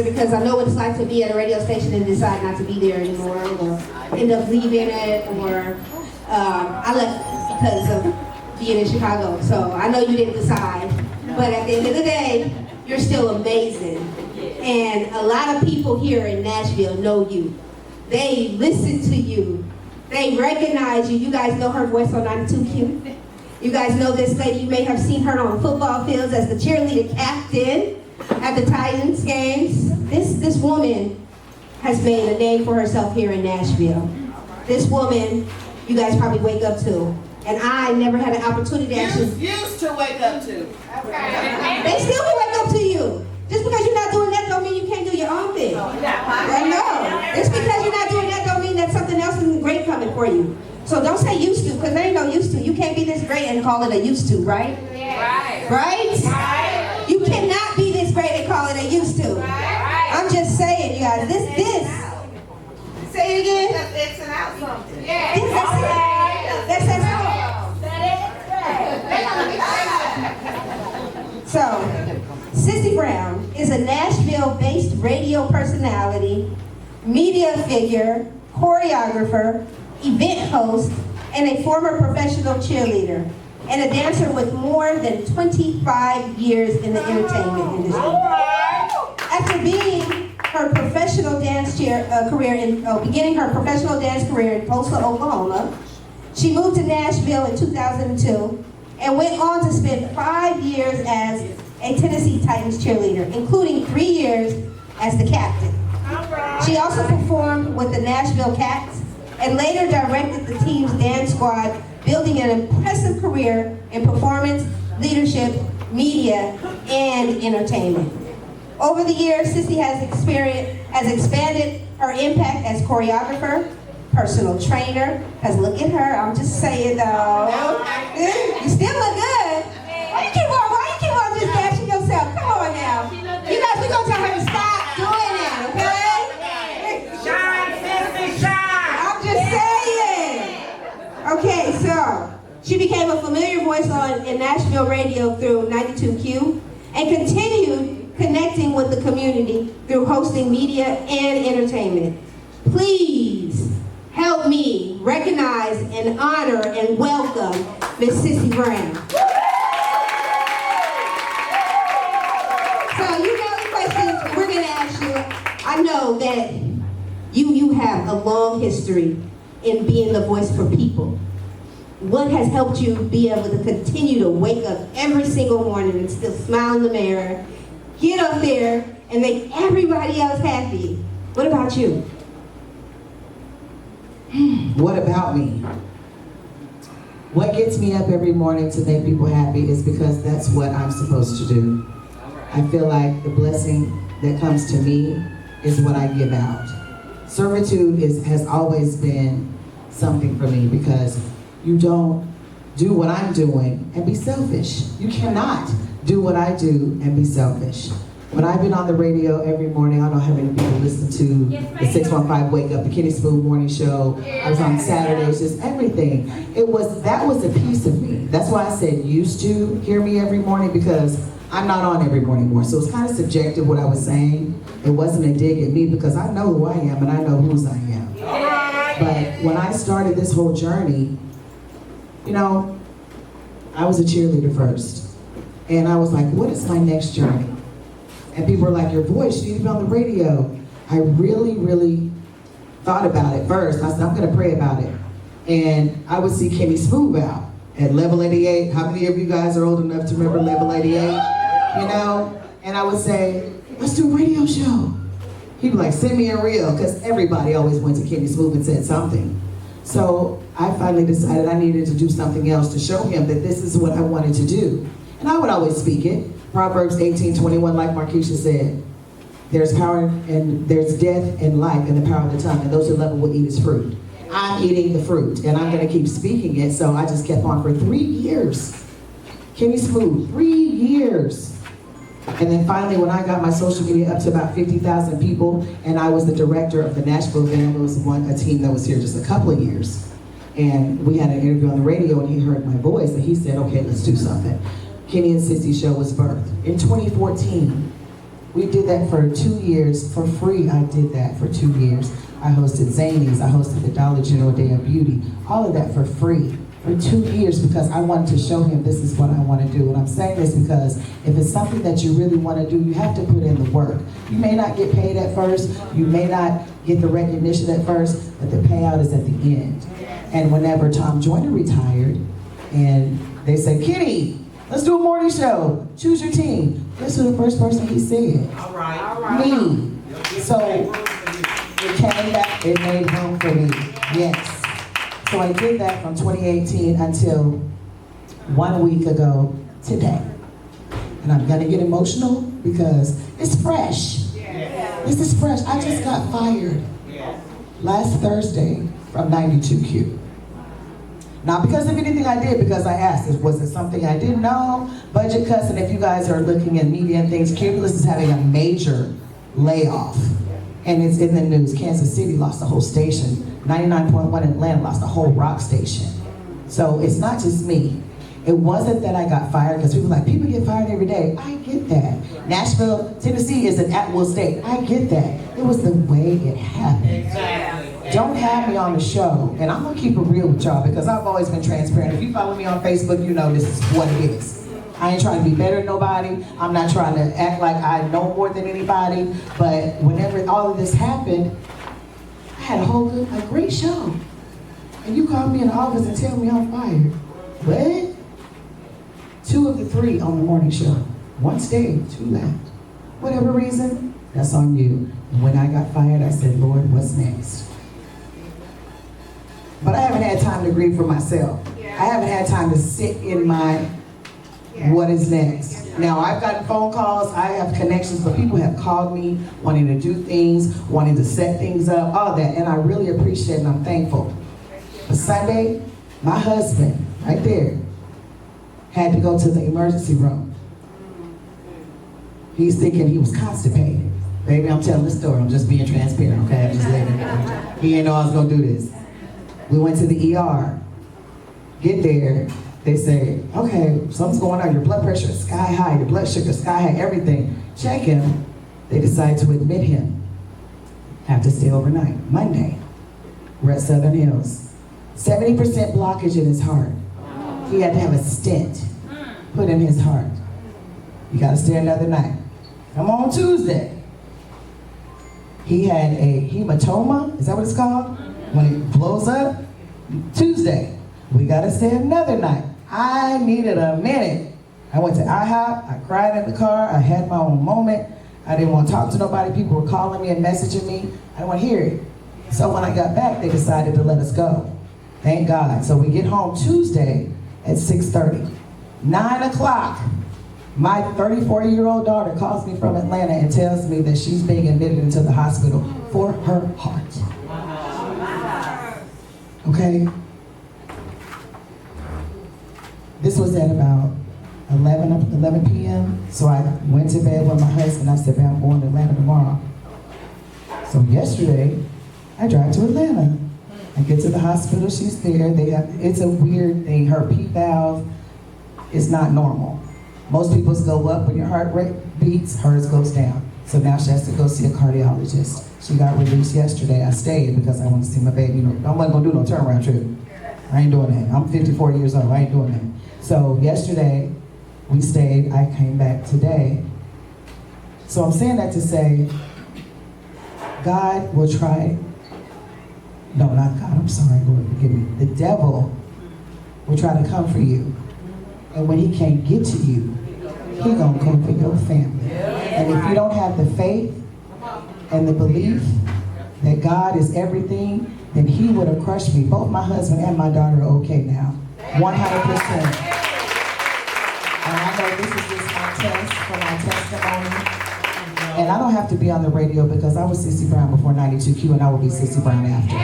because I know what it's like to be at a radio station and decide not to be there anymore, or end up leaving it, or I left because of being in Chicago. So I know you didn't decide, but at the end of the day, you're still amazing. And a lot of people here in Nashville know you. They listen to you. They recognize you. You guys know her voice on 92Q. You guys know this lady. You may have seen her on football fields as the cheerleader captain at the Titans games. This woman has made a name for herself here in Nashville. This woman, you guys probably wake up to. And I never had an opportunity to actually... Used to wake up to. They still can wake up to you. Just because you're not doing that don't mean you can't do your own thing. I know. Just because you're not doing that don't mean that something else isn't great coming for you. So don't say used to, because there ain't no used to. You can't be this great and call it a used to, right? Right? You cannot be this great and call it a used to. I'm just saying, you guys, this. Say it again. It's an out something. That's it. So, Sissy Brown is a Nashville-based radio personality, media figure, choreographer, event host, and a former professional cheerleader, and a dancer with more than 25 years in the entertainment industry. After beginning her professional dance career in Tulsa, Oklahoma, she moved to Nashville in 2002 and went on to spend 5 years as a Tennessee Titans cheerleader, including 3 years as the captain. She also performed with the Nashville Cats and later directed the team's dance squad, building an impressive career in performance, leadership, media, and entertainment. Over the years, Sissy has expanded her impact as choreographer, personal trainer, because look at her, I'm just saying though. You still look good. Why you keep on just bashing yourself? Come on now. You guys, we're going to tell her to stop doing it, okay? Shine, Sissy, shine. I'm just saying. Okay, so she became a familiar voice in Nashville radio through 92Q and continued connecting with the community through hosting media and entertainment. Please help me recognize and honor and welcome Miss Sissy Brown. So you know the questions we're going to ask you. I know that you have a long history in being the voice for people. What has helped you be able to continue to wake up every single morning and still smile in the mirror, get up there, and make everybody else happy? What about you? What about me? What gets me up every morning to make people happy is because that's what I'm supposed to do. I feel like the blessing that comes to me is what I give out. Servitude has always been something for me because you don't do what I'm doing and be selfish. You cannot do what I do and be selfish. When I've been on the radio every morning, I don't know how many people listen to the 615 Wake Up, the Kenny Smooth Morning Show. I was on Saturdays, just everything. That was a piece of me. That's why I said used to hear me every morning, because I'm not on every morning more. So it's kind of subjective what I was saying. It wasn't a dig at me because I know who I am and I know whose I am. But when I started this whole journey, you know, I was a cheerleader first. And I was like, what is my next journey? And people were like, your voice, you need to be on the radio. I really, really thought about it first. I said, I'm gonna pray about it. And I would see Kenny Smooth out at Level 88. How many of you guys are old enough to remember Level 88? You know? And I would say, let's do a radio show. He'd be like, send me a reel, because everybody always went to Kenny Smooth and said something. So I finally decided I needed to do something else to show him that this is what I wanted to do. And I would always speak it. Proverbs 18:21, like Markeisha said, there's power and there's death and life in the power of the tongue, and those who love it will eat its fruit. I'm eating the fruit, and I'm gonna keep speaking it, so I just kept on for 3 years. Kenny Smooth, 3 years. And then finally, when I got my social media up to about 50,000 people, and I was the director of the Nashville band, it was a team that was here just a couple of years. And we had an interview on the radio, and he heard my voice, and he said, okay, let's do something. Kenny and Sissy show was birthed in 2014. We did that for 2 years for free. I did that for 2 years. I hosted Zanies, I hosted the Dollar General Day of Beauty, all of that for free for 2 years because I wanted to show him this is what I want to do. And I'm saying this because if it's something that you really want to do, you have to put in the work. You may not get paid at first, you may not get the recognition at first, but the payout is at the end. And whenever Tom Joyner retired, and they said, Kitty, let's do a morning show, choose your team. Guess who the first person he said? All right. Me. So it came back, it made room for me, yes. So I did that from 2018 until 1 week ago today. And I'm gonna get emotional because it's fresh. This is fresh. I just got fired last Thursday from 92Q. Not because of anything I did, because I asked. Was it something I didn't know? Budget cuts, and if you guys are looking at media and things, Cumulus is having a major layoff. And it's in the news. Kansas City lost the whole station. 99.1 Atlanta lost the whole rock station. So it's not just me. It wasn't that I got fired, because people are like, people get fired every day. I get that. Nashville, Tennessee is an at-will state. I get that. It was the way it happened. Exactly. Don't have me on the show, and I'm gonna keep it real with y'all because I've always been transparent. If you follow me on Facebook, you know this is what it is. I ain't trying to be better than nobody. I'm not trying to act like I know more than anybody. But whenever all of this happened, I had a great show. And you called me in the office and tell me I'm fired. What? 2 of the 3 on the morning show. 1 stayed, 2 left. Whatever reason, that's on you. And when I got fired, I said, Lord, what's next? But I haven't had time to grieve for myself. I haven't had time to sit in my what is next. Now, I've gotten phone calls, I have connections, but people have called me wanting to do things, wanting to set things up, all that, and I really appreciate it and I'm thankful. But Sunday, my husband, right there, had to go to the emergency room. He's thinking he was constipated. Baby, I'm telling the story, I'm just being transparent, okay? I'm just letting it go. He didn't know I was gonna do this. We went to the ER. Get there, they say, okay, something's going on. Your blood pressure is sky high, your blood sugar is sky high, everything. Check him. They decide to admit him. Have to stay overnight. Monday, we're at Southern Hills. 70% blockage in his heart. He had to have a stent put in his heart. You gotta stay another night. Come on Tuesday. He had a hematoma, is that what it's called? When it blows up, Tuesday, we gotta stay another night. I needed a minute. I went to IHOP, I cried in the car, I had my own moment. I didn't want to talk to nobody, people were calling me and messaging me. I didn't want to hear it. So when I got back, they decided to let us go. Thank God. So we get home Tuesday at 6:30. 9 o'clock, my 34-year-old daughter calls me from Atlanta and tells me that she's being admitted into the hospital for her heart. Okay? This was at about 11 p.m. So I went to bed with my husband. I said, I'm going to Atlanta tomorrow. So yesterday, I drive to Atlanta. I get to the hospital, she's there. It's a weird thing. Her P valve is not normal. Most people's go up when your heart rate beats, hers goes down. So now she has to go see a cardiologist. She got released yesterday. I stayed because I want to see my baby. I wasn't gonna do no turnaround trip. I ain't doing that. I'm 54 years old, I ain't doing that. So yesterday, we stayed, I came back today. So I'm saying that to say, God will try, no, not God, I'm sorry, Lord, forgive me. The devil will try to come for you. And when he can't get to you, he gonna come for your family. And if you don't have the faith and the belief that God is everything, then he would have crushed me. Both my husband and my daughter are okay now, 100%. And I know this is just my test for my testimony. And I don't have to be on the radio because I was Sissy Brown before 92Q and I will be Sissy Brown after.